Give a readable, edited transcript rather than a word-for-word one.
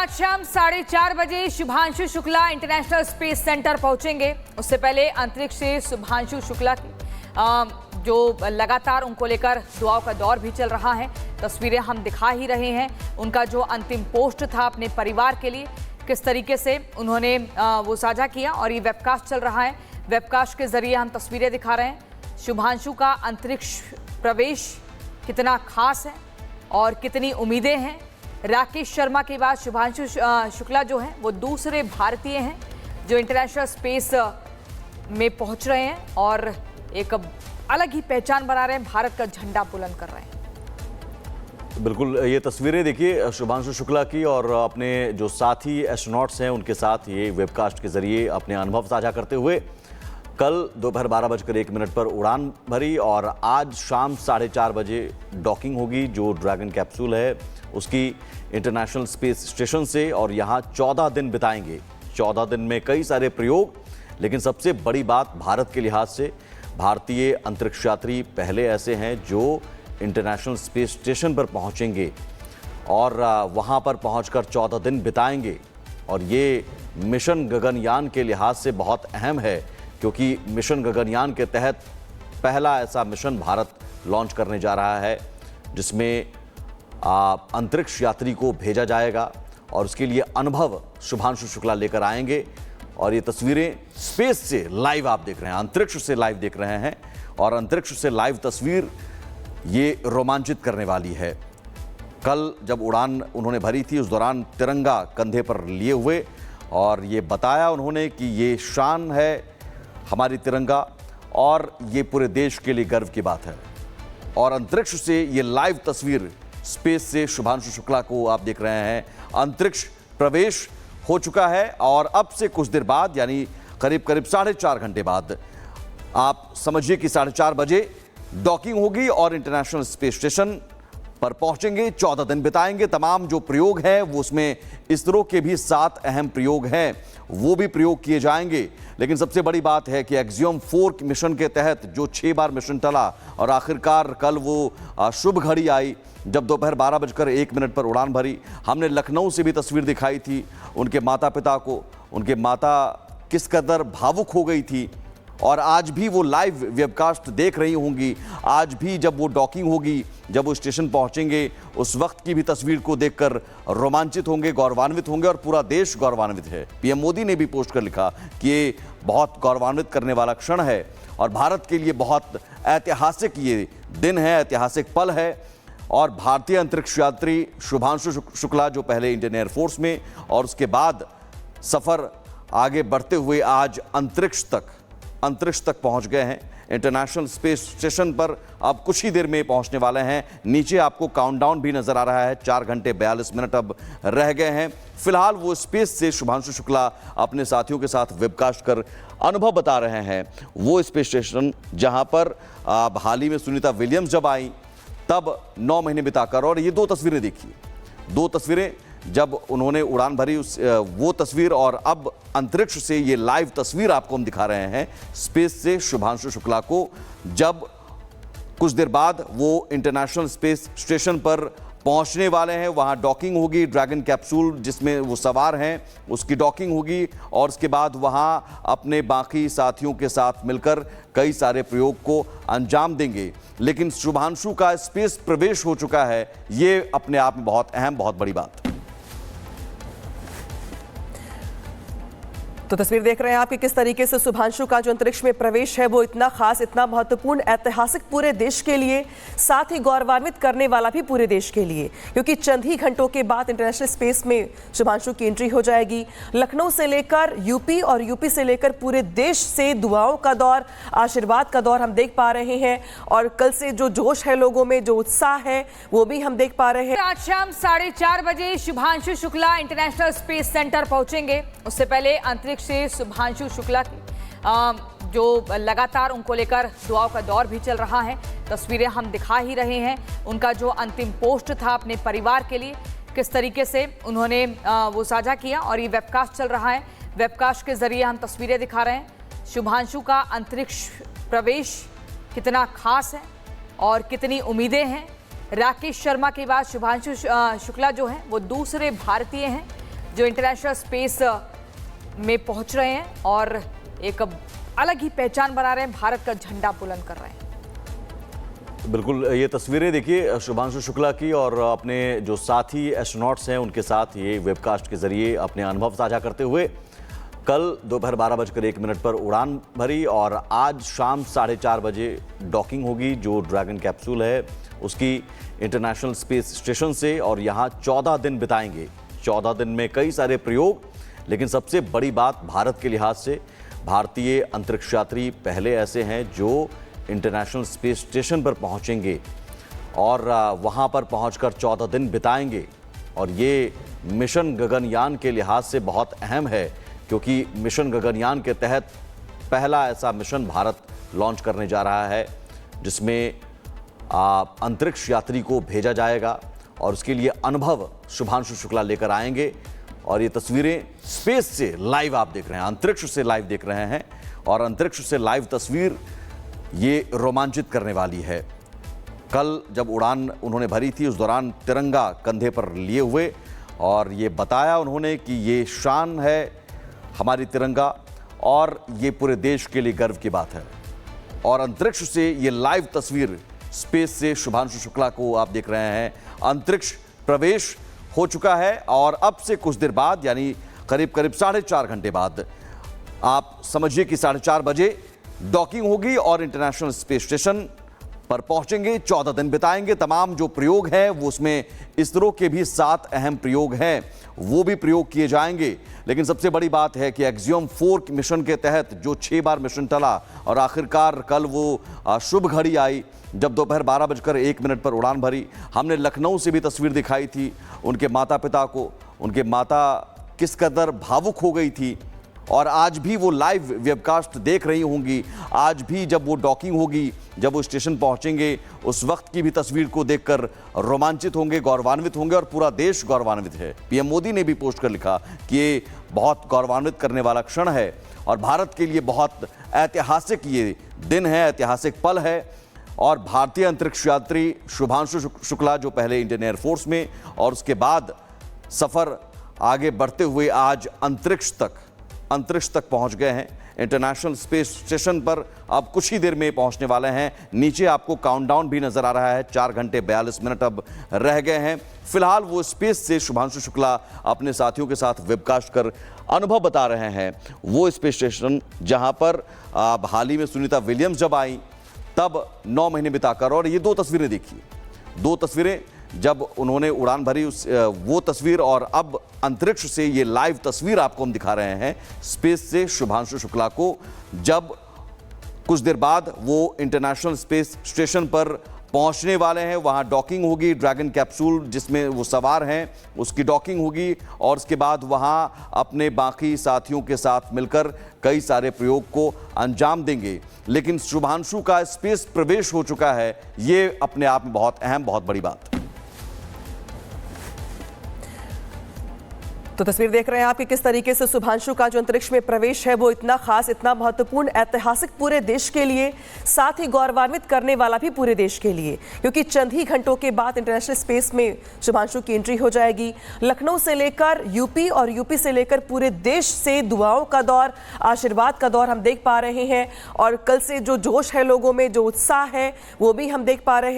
आज शाम 4:30 बजे Shubhanshu Shukla international space centre पहुंचेंगे। उससे पहले अंतरिक्ष से शुभांशु शुक्ला की जो लगातार उनको लेकर दुआओं का दौर भी चल रहा है। तस्वीरें हम दिखा ही रहे हैं। उनका जो अंतिम पोस्ट था अपने परिवार के लिए, किस तरीके से उन्होंने वो साझा किया, और ये वेबकास्ट चल रहा है। वेबकास्ट के जरिए हम तस्वीरें दिखा रहे हैं। शुभांशु का अंतरिक्ष प्रवेश कितना खास है और कितनी उम्मीदें हैं। राकेश शर्मा के बाद शुभांशु शुक्ला जो हैं वो दूसरे भारतीय हैं जो इंटरनेशनल स्पेस में पहुंच रहे हैं और एक अलग ही पहचान बना रहे हैं, भारत का झंडा बुलंद कर रहे हैं। बिल्कुल, ये तस्वीरें देखिए शुभांशु शुक्ला की, और अपने जो साथी एस्ट्रोनॉट्स हैं उनके साथ ये वेबकास्ट के जरिए अपने अनुभव साझा करते हुए कल दोपहर 12:01 पर उड़ान भरी और आज शाम 4:30 बजे डॉकिंग होगी। जो ड्रैगन कैप्सूल है उसकी इंटरनेशनल स्पेस स्टेशन से, और यहाँ 14 दिन बिताएंगे। 14 दिन में कई सारे प्रयोग, लेकिन सबसे बड़ी बात भारत के लिहाज से, भारतीय अंतरिक्ष यात्री पहले ऐसे हैं जो इंटरनेशनल स्पेस स्टेशन पर पहुँचेंगे और वहाँ पर पहुँचकर 14 दिन बिताएंगे। और ये मिशन गगनयान के लिहाज से बहुत अहम है, क्योंकि मिशन गगनयान के तहत पहला ऐसा मिशन भारत लॉन्च करने जा रहा है जिसमें अंतरिक्ष यात्री को भेजा जाएगा, और उसके लिए अनुभव शुभांशु शुक्ला लेकर आएंगे। और ये तस्वीरें स्पेस से लाइव आप देख रहे हैं, अंतरिक्ष से लाइव देख रहे हैं, और अंतरिक्ष से लाइव तस्वीर ये रोमांचित करने वाली है। कल जब उड़ान उन्होंने भरी थी उस दौरान तिरंगा कंधे पर लिए हुए, और ये बताया उन्होंने कि ये शान है हमारी तिरंगा और ये पूरे देश के लिए गर्व की बात है। और अंतरिक्ष से ये लाइव तस्वीर स्पेस से शुभांशु शुक्ला को आप देख रहे हैं। अंतरिक्ष प्रवेश हो चुका है और अब से कुछ देर बाद, यानी करीब 4.5 घंटे बाद, आप समझिए कि 4:30 बजे डॉकिंग होगी और इंटरनेशनल स्पेस स्टेशन पर पहुंचेंगे। 14 दिन बिताएंगे। तमाम जो प्रयोग हैं वो, उसमें इसरो के भी 7 अहम प्रयोग हैं, वो भी प्रयोग किए जाएंगे। लेकिन सबसे बड़ी बात है कि एक्सियम 4 मिशन के तहत जो 6 बार मिशन टला और आखिरकार कल वो शुभ घड़ी आई जब दोपहर 12:01 पर उड़ान भरी। हमने लखनऊ से भी तस्वीर दिखाई थी उनके माता पिता को, उनके माता किस कदर भावुक हो गई थी, और आज भी वो लाइव वेबकास्ट देख रही होंगी। आज भी जब वो डॉकिंग होगी, जब वो स्टेशन पहुंचेंगे, उस वक्त की भी तस्वीर को देखकर रोमांचित होंगे, गौरवान्वित होंगे, और पूरा देश गौरवान्वित है। पीएम मोदी ने भी पोस्ट कर लिखा कि ये बहुत गौरवान्वित करने वाला क्षण है और भारत के लिए बहुत ऐतिहासिक ये दिन है, ऐतिहासिक पल है। और भारतीय अंतरिक्ष यात्री शुभांशु शुक्ला जो पहले इंडियन एयरफोर्स में और उसके बाद सफ़र आगे बढ़ते हुए आज अंतरिक्ष तक पहुंच गए हैं। इंटरनेशनल स्पेस स्टेशन पर अब कुछ ही देर में पहुंचने वाले हैं। नीचे आपको काउंटडाउन भी नजर आ रहा है, 4 घंटे 42 मिनट अब रह गए हैं। फिलहाल वो स्पेस से शुभांशु शुक्ला अपने साथियों के साथ वेबकास्ट कर अनुभव बता रहे हैं। वो स्पेस स्टेशन जहां पर हाल ही में सुनीता विलियम्स जब आई तब 9 महीने बिताकर, और ये 2 तस्वीरें देखिए, 2 तस्वीरें जब उन्होंने उड़ान भरी वो तस्वीर, और अब अंतरिक्ष से ये लाइव तस्वीर आपको हम दिखा रहे हैं स्पेस से शुभांशु शुक्ला को, जब कुछ देर बाद वो इंटरनेशनल स्पेस स्टेशन पर पहुंचने वाले हैं। वहां डॉकिंग होगी, ड्रैगन कैप्सूल जिसमें वो सवार हैं उसकी डॉकिंग होगी, और उसके बाद वहां अपने बाकी साथियों के साथ मिलकर कई सारे प्रयोग को अंजाम देंगे। लेकिन शुभांशु का स्पेस प्रवेश हो चुका है, ये अपने आप में बहुत अहम, बहुत बड़ी बात। तो तस्वीर देख रहे हैं आप कि किस तरीके से शुभांशु का जो अंतरिक्ष में प्रवेश है वो इतना खास, इतना महत्वपूर्ण, ऐतिहासिक पूरे देश के लिए, साथ ही गौरवान्वित करने वाला भी पूरे देश के लिए, क्योंकि चंद ही घंटों के बाद इंटरनेशनल स्पेस में शुभांशु की एंट्री हो जाएगी। लखनऊ से लेकर यूपी और यूपी से लेकर पूरे देश से दुआओं का दौर, आशीर्वाद का दौर हम देख पा रहे हैं, और कल से जो जोश है लोगों में, जो उत्साह है, वो भी हम देख पा रहे हैं। आज शाम 4:30 बजे Shubhanshu Shukla international space centre पहुंचेंगे। उससे पहले अंतरिक्ष से शुभांशु शुक्ला की जो लगातार उनको लेकर दुआओं का दौर भी चल रहा है। तस्वीरें हम दिखा ही रहे हैं। उनका जो अंतिम पोस्ट था अपने परिवार के लिए, किस तरीके से उन्होंने वो साझा किया, और ये वेबकास्ट चल रहा है। वेबकास्ट के जरिए हम तस्वीरें दिखा रहे हैं। शुभांशु का अंतरिक्ष प्रवेश कितना खास है और कितनी उम्मीदें हैं। राकेश शर्मा के बाद शुभांशु शुक्ला जो हैं वो दूसरे भारतीय हैं जो इंटरनेशनल स्पेस में पहुंच रहे हैं और एक अलग ही पहचान बना रहे हैं, भारत का झंडा बुलंद कर रहे हैं। बिल्कुल, ये तस्वीरें देखिए शुभांशु शुक्ला की और अपने जो साथी एस्ट्रोनॉट्स हैं उनके साथ ये वेबकास्ट के जरिए अपने अनुभव साझा करते हुए कल दोपहर 12:01 पर उड़ान भरी और आज शाम 4:30 बजे डॉकिंग होगी। जो ड्रैगन कैप्सूल है उसकी इंटरनेशनल स्पेस स्टेशन से, और यहाँ 14 दिन बिताएंगे। 14 दिन में कई सारे प्रयोग, लेकिन सबसे बड़ी बात भारत के लिहाज से, भारतीय अंतरिक्ष यात्री पहले ऐसे हैं जो इंटरनेशनल स्पेस स्टेशन पर पहुंचेंगे और वहां पर पहुंचकर 14 दिन बिताएंगे। और ये मिशन गगनयान के लिहाज से बहुत अहम है, क्योंकि मिशन गगनयान के तहत पहला ऐसा मिशन भारत लॉन्च करने जा रहा है जिसमें अंतरिक्ष यात्री को भेजा जाएगा और उसके लिए अनुभव शुभांशु शुक्ला लेकर आएंगे। और ये तस्वीरें स्पेस से लाइव आप देख रहे हैं, अंतरिक्ष से लाइव देख रहे हैं, और अंतरिक्ष से लाइव तस्वीर ये रोमांचित करने वाली है। कल जब उड़ान उन्होंने भरी थी उस दौरान तिरंगा कंधे पर लिए हुए, और ये बताया उन्होंने कि ये शान है हमारी तिरंगा और ये पूरे देश के लिए गर्व की बात है। और अंतरिक्ष से ये लाइव तस्वीर स्पेस से शुभांशु शुक्ला को आप देख रहे हैं। अंतरिक्ष प्रवेश हो चुका है और अब से कुछ देर बाद, यानी करीब 4.5 घंटे बाद, आप समझिए कि 4:30 बजे डॉकिंग होगी और इंटरनेशनल स्पेस स्टेशन पर पहुंचेंगे। 14 दिन बिताएंगे। तमाम जो प्रयोग हैं वो उसमें इसरो के भी 7 अहम प्रयोग हैं, वो भी प्रयोग किए जाएंगे। लेकिन सबसे बड़ी बात है कि एक्सियम 4 मिशन के तहत जो 6 बार मिशन टला और आखिरकार कल वो शुभ घड़ी आई जब दोपहर 12:01 पर उड़ान भरी। हमने लखनऊ से भी तस्वीर दिखाई थी उनके माता पिता को, उनके माता किस कदर भावुक हो गई थी, और आज भी वो लाइव वेबकास्ट देख रही होंगी। आज भी जब वो डॉकिंग होगी, जब वो स्टेशन पहुंचेंगे, उस वक्त की भी तस्वीर को देखकर रोमांचित होंगे, गौरवान्वित होंगे, और पूरा देश गौरवान्वित है। पीएम मोदी ने भी पोस्ट कर लिखा कि ये बहुत गौरवान्वित करने वाला क्षण है और भारत के लिए बहुत ऐतिहासिक ये दिन है, ऐतिहासिक पल है। और भारतीय अंतरिक्ष यात्री शुभांशु शुक्ला, जो पहले इंडियन एयरफोर्स में और उसके बाद सफ़र आगे बढ़ते हुए आज अंतरिक्ष तक पहुंच गए हैं। इंटरनेशनल स्पेस स्टेशन पर अब कुछ ही देर में पहुंचने वाले हैं। नीचे आपको काउंटडाउन भी नजर आ रहा है, 4 घंटे 42 मिनट अब रह गए हैं। फिलहाल वो स्पेस से शुभांशु शुक्ला अपने साथियों के साथ वेबकास्ट कर अनुभव बता रहे हैं। वो स्पेस स्टेशन जहां पर हाल ही में सुनीता विलियम्स जब आई तब 9 महीने बिताकर, और ये 2 तस्वीरें देखिए, 2 तस्वीरें जब उन्होंने उड़ान भरी वो तस्वीर, और अब अंतरिक्ष से ये लाइव तस्वीर आपको हम दिखा रहे हैं स्पेस से शुभांशु शुक्ला को, जब कुछ देर बाद वो इंटरनेशनल स्पेस स्टेशन पर पहुंचने वाले हैं। वहां डॉकिंग होगी, ड्रैगन कैप्सूल जिसमें वो सवार हैं उसकी डॉकिंग होगी, और उसके बाद वहां अपने बाकी साथियों के साथ मिलकर कई सारे प्रयोग को अंजाम देंगे। लेकिन शुभांशु का स्पेस प्रवेश हो चुका है, ये अपने आप में बहुत अहम, बहुत बड़ी बात। तो तस्वीर देख रहे हैं आप कि किस तरीके से शुभांशु का जो अंतरिक्ष में प्रवेश है वो इतना खास, इतना महत्वपूर्ण, ऐतिहासिक पूरे देश के लिए, साथ ही गौरवान्वित करने वाला भी पूरे देश के लिए, क्योंकि चंद ही घंटों के बाद इंटरनेशनल स्पेस में शुभांशु की एंट्री हो जाएगी। लखनऊ से लेकर यूपी और यूपी से लेकर पूरे देश से दुआओं का दौर, आशीर्वाद का दौर हम देख पा रहे हैं, और कल से जो जोश है लोगों में, जो उत्साह है, वो भी हम देख पा रहे हैं।